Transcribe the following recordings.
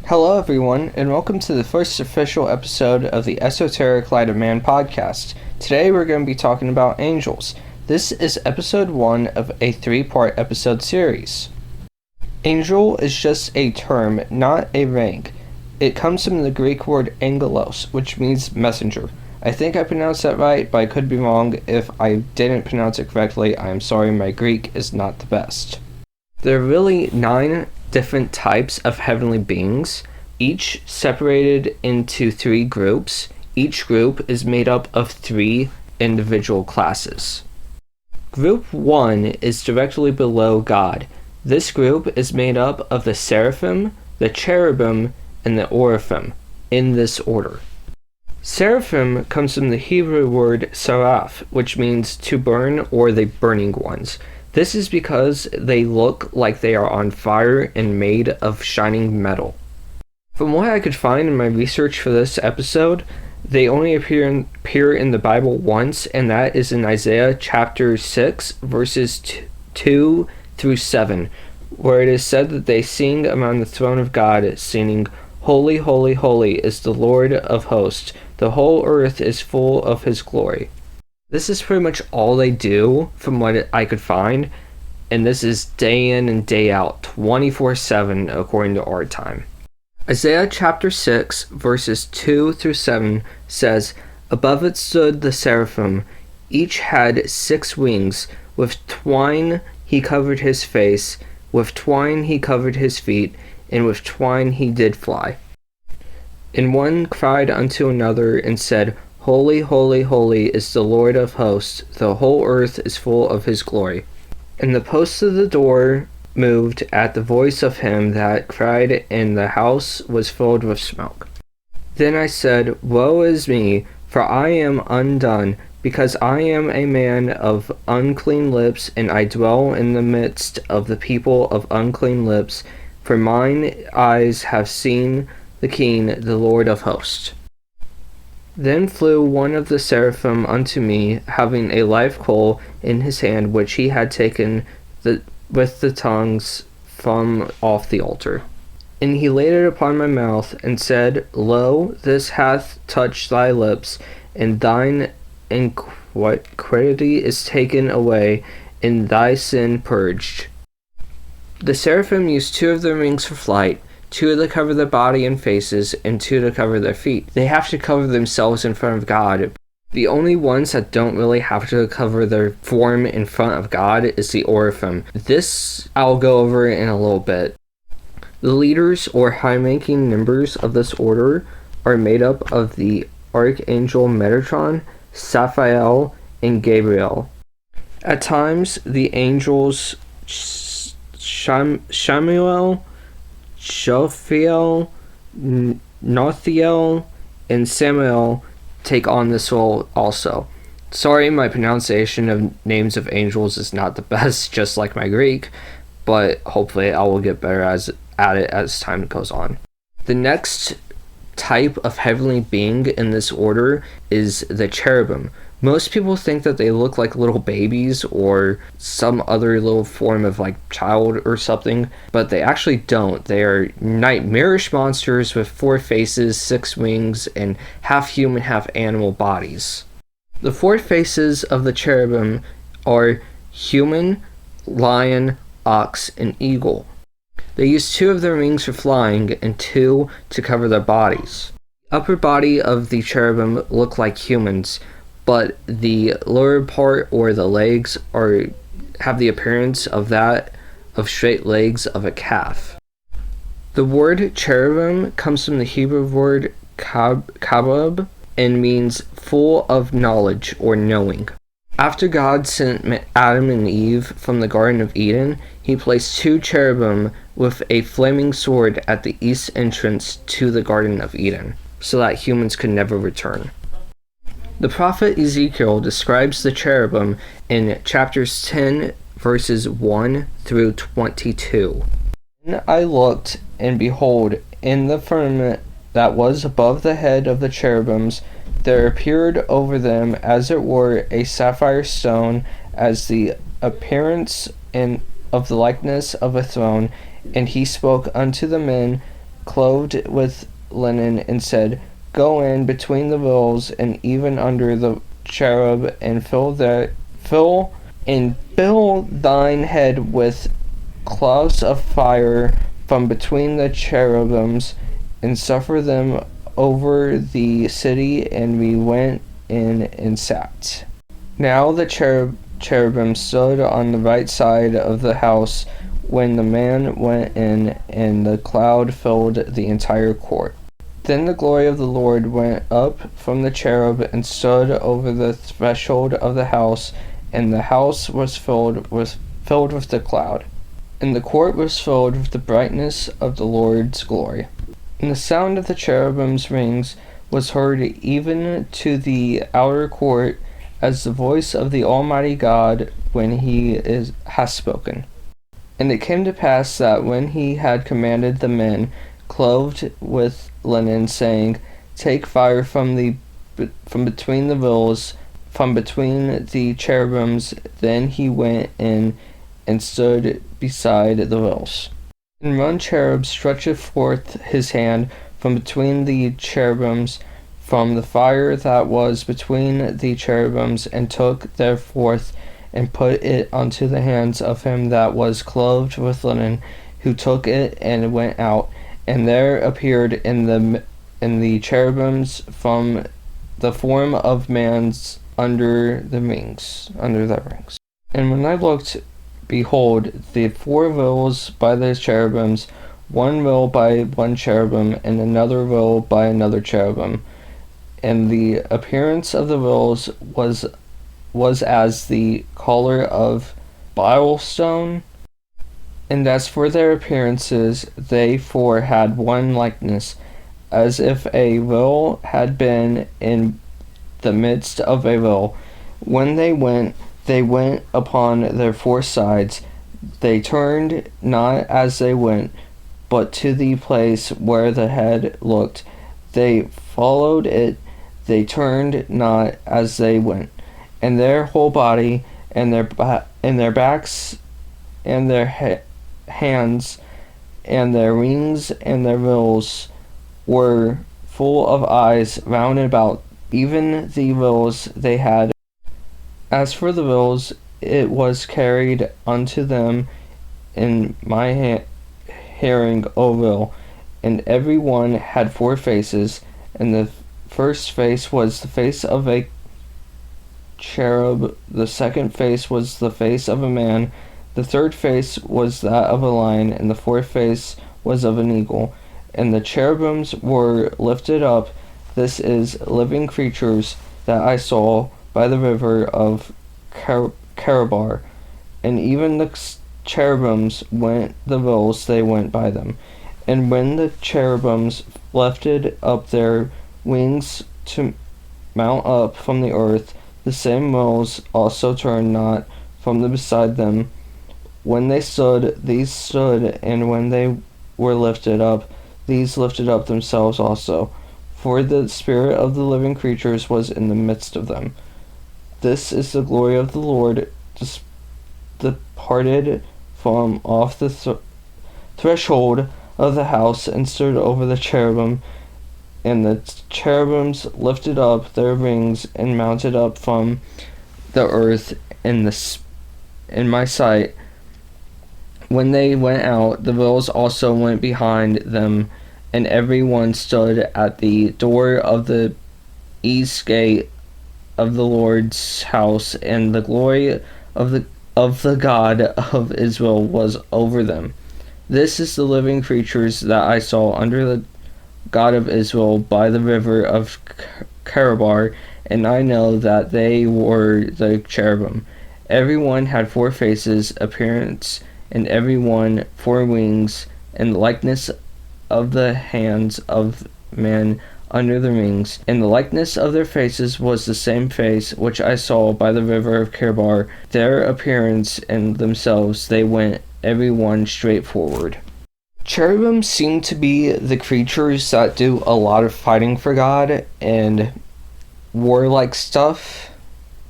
Hello everyone, and welcome to the first official episode of the Esoteric Light of Man podcast. Today we're going to be talking about angels. This is episode 1 of a 3-part episode series. Angel is just a term, not a rank. It comes from the Greek word angelos, which means messenger. I think I pronounced that right, but I could be wrong. If I didn't pronounce it correctly, I am sorry, my Greek is not the best. There are really 9 different types of heavenly beings, each separated into 3 groups. Each group is made up of 3 individual classes. Group 1 is directly below God. This group is made up of the seraphim, the cherubim, and the oraphim, in this order. Seraphim comes from the Hebrew word saraph, which means to burn or the burning ones. This is because they look like they are on fire and made of shining metal. From what I could find in my research for this episode, they only appear in the Bible once, and that is in Isaiah chapter 6, verses 2 through 7, where it is said that they sing around the throne of God, singing, "Holy, holy, holy is the Lord of hosts. The whole earth is full of his glory." This is pretty much all they do from what I could find, and this is day in and day out, 24/7 according to our time. Isaiah chapter 6, verses 2 through 7 says, "Above it stood the seraphim. Each had 6 wings. With twine he covered his face, with twine he covered his feet, and with twine he did fly. And one cried unto another and said, Holy, holy, holy is the Lord of hosts. The whole earth is full of his glory. And the posts of the door moved at the voice of him that cried, and the house was filled with smoke. Then I said, Woe is me, for I am undone, because I am a man of unclean lips, and I dwell in the midst of the people of unclean lips, for mine eyes have seen the King, the Lord of hosts. Then flew one of the seraphim unto me, having a live coal in his hand, which he had taken with the tongues from off the altar. And he laid it upon my mouth, and said, Lo, this hath touched thy lips, and thine iniquity is taken away, and thy sin purged. The seraphim used 2 of their wings for flight, 2 to cover their body and faces, and 2 to cover their feet. They have to cover themselves in front of God. The only ones that don't really have to cover their form in front of God is the oraphim. This I'll go over in a little bit. The leaders or high-ranking members of this order are made up of the archangel Metatron, Saphael, and Gabriel. At times, the angels Shamuel, Jophiel, Nothiel, and Samuel take on this role also. Sorry, my pronunciation of names of angels is not the best, just like my Greek, but hopefully I will get better at it as time goes on. The next type of heavenly being in this order is the cherubim. Most people think that they look like little babies or some other little form of child or something, but they actually don't. They are nightmarish monsters with 4 faces, 6 wings, and half human, half animal bodies. The 4 faces of the cherubim are human, lion, ox, and eagle. They use 2 of their wings for flying and 2 to cover their bodies. The upper body of the cherubim look like humans, but the lower part or the legs have the appearance of straight legs of a calf. The word cherubim comes from the Hebrew word kabab and means full of knowledge or knowing. After God sent Adam and Eve from the Garden of Eden, he placed 2 cherubim with a flaming sword at the east entrance to the Garden of Eden, so that humans could never return. The prophet Ezekiel describes the cherubim in chapters 10, verses 1 through 22. Then I looked, and behold, in the firmament that was above the head of the cherubims, there appeared over them as it were a sapphire stone, as the appearance of the likeness of a throne, and he spoke unto the men clothed with linen, and said, Go in between the veils, and even under the cherub, and fill thine head with clouds of fire from between the cherubims, and suffer them over the city. And we went in and sat. Now the cherubim stood on the right side of the house when the man went in, and the cloud filled the entire court. Then the glory of the Lord went up from the cherub and stood over the threshold of the house, and the house was filled with the cloud, and the court was filled with the brightness of the Lord's glory. And the sound of the cherubim's wings was heard even to the outer court, as the voice of the Almighty God when he has spoken. And it came to pass that when he had commanded the men clothed with linen, saying, Take fire from between the veils, from between the cherubims, then he went in and stood beside the veils. And one cherub stretched forth his hand from between the cherubims, from the fire that was between the cherubims, and took therefore and put it unto the hands of him that was clothed with linen, who took it and went out. And there appeared in the cherubims from the form of man's under their rings. And when I looked, behold, the 4 veils by the cherubims, one veil by one cherubim, and another veil by another cherubim. And the appearance of the veils was as the color of bilestone. And as for their appearances, they 4 had one likeness, as if a veil had been in the midst of a veil. When they went upon their 4 sides. They turned not as they went, but to the place where the head looked. They followed it. They turned not as they went. And their whole body, and their backs, and their hands, and their wings, and their veils were full of eyes round about, even the veils they had. As for the veils, it was carried unto them in my hearing, O veil, and every one had 4 faces, and the first face was the face of a cherub, the second face was the face of a man, the third face was that of a lion, and the fourth face was of an eagle. And the cherubims were lifted up, this is, living creatures, that I saw by the river of Chebar, and even the cherubims went the veils, they went by them. And when the cherubims lifted up their wings to mount up from the earth, the same veils also turned not from the beside them. When they stood, these stood, and when they were lifted up, these lifted up themselves also. For the spirit of the living creatures was in the midst of them. This is the glory of the Lord, departed from off the threshold of the house, and stood over the cherubim. And the cherubims lifted up their wings, and mounted up from the earth in my sight. When they went out, the veils also went behind them, and every one stood at the door of the east gate of the Lord's house, and the glory of the God of Israel was over them. This is the living creatures that I saw under the God of Israel by the river of Chebar, and I know that they were the cherubim. Every one had 4 faces, appearance, and every one 4 wings, and the likeness of the hands of men under the wings, and the likeness of their faces was the same face which I saw by the river of Chebar. Their appearance and themselves, they went every one straight forward. Cherubim seem to be the creatures that do a lot of fighting for God and warlike stuff,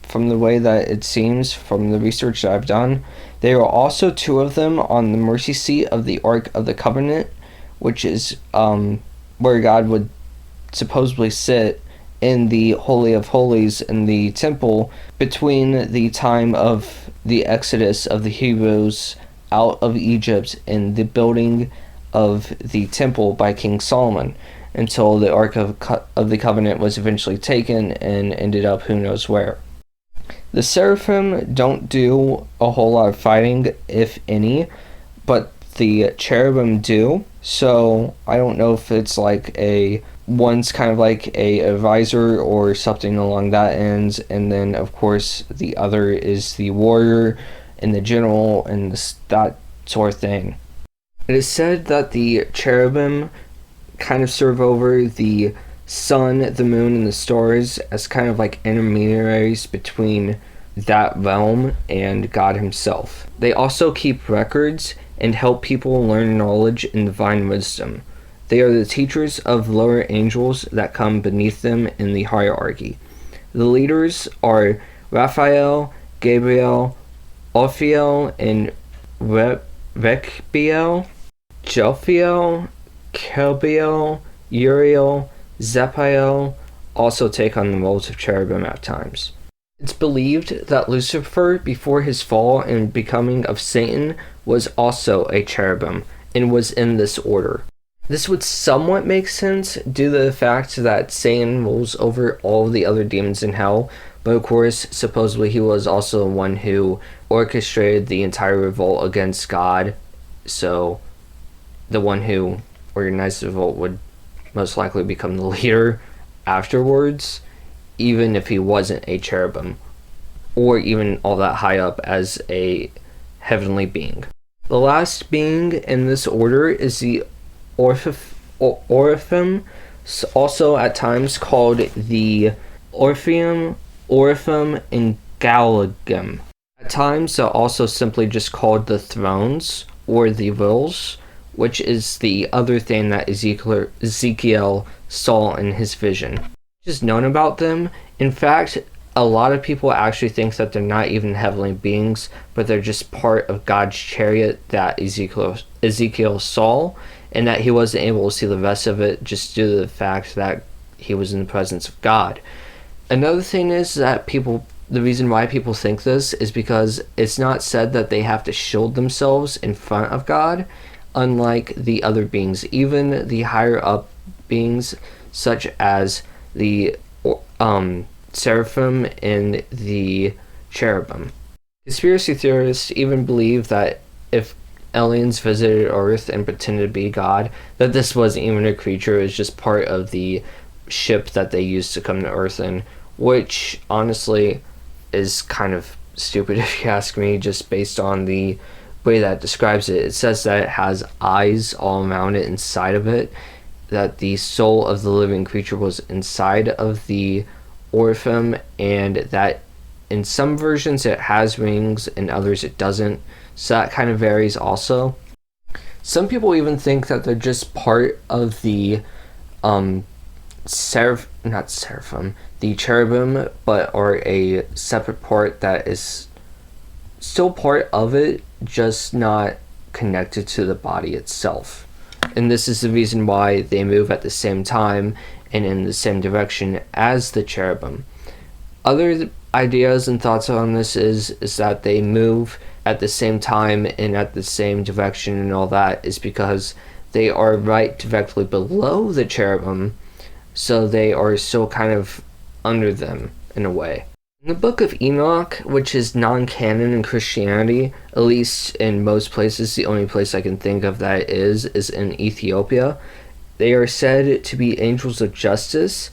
from the way that it seems from the research that I've done. There are also 2 of them on the mercy seat of the Ark of the Covenant, which is where God would supposedly sit in the Holy of Holies in the temple between the time of the exodus of the Hebrews out of Egypt and the building of the temple by King Solomon, until the Ark of the Covenant was eventually taken and ended up who knows where. The seraphim don't do a whole lot of fighting, if any, but the cherubim do. So I don't know if it's like one's kind of like a advisor or something along that ends, and then of course the other is the warrior and the general and that sort of thing. It is said that the cherubim kind of serve over the sun, the moon, and the stars as kind of like intermediaries between that realm and God himself. They also keep records and help people learn knowledge and divine wisdom. They are the teachers of lower angels that come beneath them in the hierarchy. The leaders are Raphael, Gabriel, Ophiel, and Rechiel, Jophiel, Kelbiel, Uriel, Zephiel also take on the roles of cherubim at times. It's believed that Lucifer, before his fall and becoming of Satan, was also a cherubim and was in this order. This would somewhat make sense due to the fact that Satan rules over all the other demons in hell, but of course, supposedly he was also the one who orchestrated the entire revolt against God, so the one who organized the revolt would most likely become the leader afterwards, even if he wasn't a cherubim, or even all that high up as a heavenly being. The last being in this order is the Oraphim, also at times called the Orpheum, Oraphim, and Galligum. At times they're also simply just called the thrones, or the wills, which is the other thing that Ezekiel saw in his vision. Just known about them. In fact, a lot of people actually think that they're not even heavenly beings, but they're just part of God's chariot that Ezekiel saw, and that he wasn't able to see the rest of it just due to the fact that he was in the presence of God. Another thing is that the reason why people think this is because it's not said that they have to shield themselves in front of God, unlike the other beings. Even the higher up beings, such as the seraphim and the cherubim. Conspiracy theorists even believe that if aliens visited Earth and pretended to be God, that this wasn't even a creature, it was just part of the ship that they used to come to Earth in, which honestly is kind of stupid if you ask me, just based on the way that it describes it. It says that it has eyes all around it, inside of it, that the soul of the living creature was inside of the Oraphim, and that in some versions it has wings, in others it doesn't, so that kind of varies also. Some people even think that they're just part of the the cherubim, but are a separate part that is still part of it, just not connected to the body itself. And this is the reason why they move at the same time and in the same direction as the cherubim. Other ideas and thoughts on this is that they move at the same time and at the same direction, and all that is because they are right directly below the cherubim, so they are still kind of under them in a way. In the Book of Enoch, which is non-canon in Christianity, at least in most places, the only place I can think of that is in Ethiopia, they are said to be angels of justice,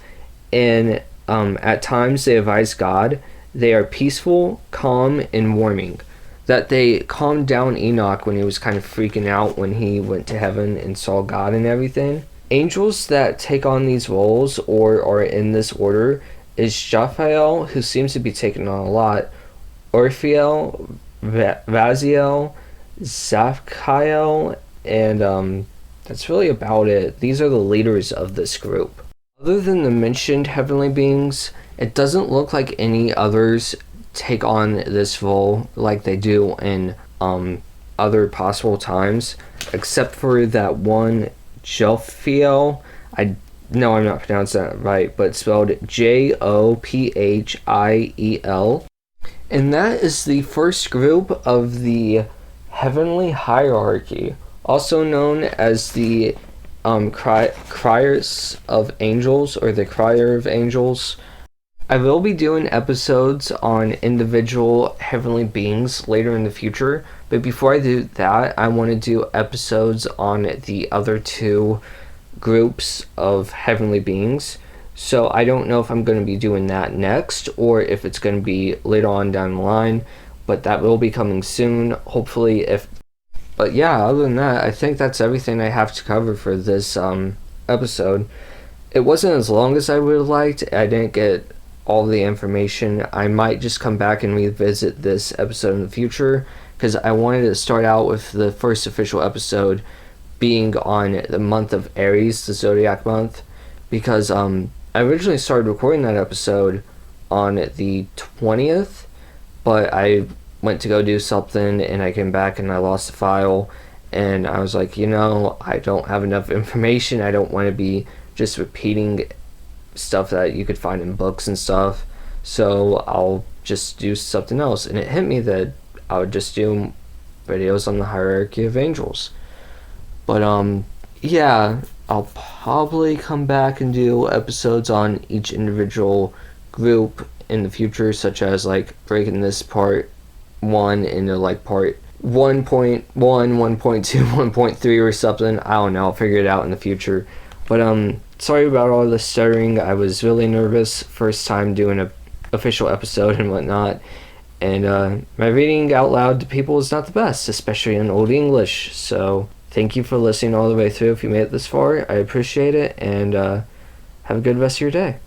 and at times they advise God. They are peaceful, calm, and warming. That they calmed down Enoch when he was kind of freaking out when he went to heaven and saw God and everything. Angels that take on these roles or are in this order is Jophiel, who seems to be taking on a lot, Orphiel, Raziel, Zaphiel, and that's really about it. These are the leaders of this group. Other than the mentioned heavenly beings, it doesn't look like any others take on this role like they do in other possible times, except for that one Jophiel. I know I'm not pronouncing that right, but it's spelled Jophiel. And that is the first group of the heavenly hierarchy, also known as the criers of angels, or the crier of angels. I will be doing episodes on individual heavenly beings later in the future, but before I do that, I want to do episodes on the other two groups of heavenly beings. So I don't know if I'm going to be doing that next, or if it's going to be later on down the line, but that will be coming soon, hopefully. But yeah, other than that, I think that's everything I have to cover for this episode. It wasn't as long as I would have liked. I didn't get all the information. I might just come back and revisit this episode in the future, because I wanted to start out with the first official episode being on the month of Aries, the zodiac month, because I originally started recording that episode on the 20th, but I went to go do something and I came back and I lost the file, and I was like, I don't have enough information. I don't want to be just repeating stuff that you could find in books and stuff, so I'll just do something else. And it hit me that I would just do videos on the hierarchy of angels. But yeah, I'll probably come back and do episodes on each individual group in the future, such as like breaking this part 1 into like part 1.1, 1.2, 1.3 or something. I don't know, I'll figure it out in the future. But sorry about all the stuttering. I was really nervous first time doing a official episode and whatnot, and my reading out loud to people is not the best, especially in Old English. So thank you for listening all the way through. If you made it this far, I appreciate it, and have a good rest of your day.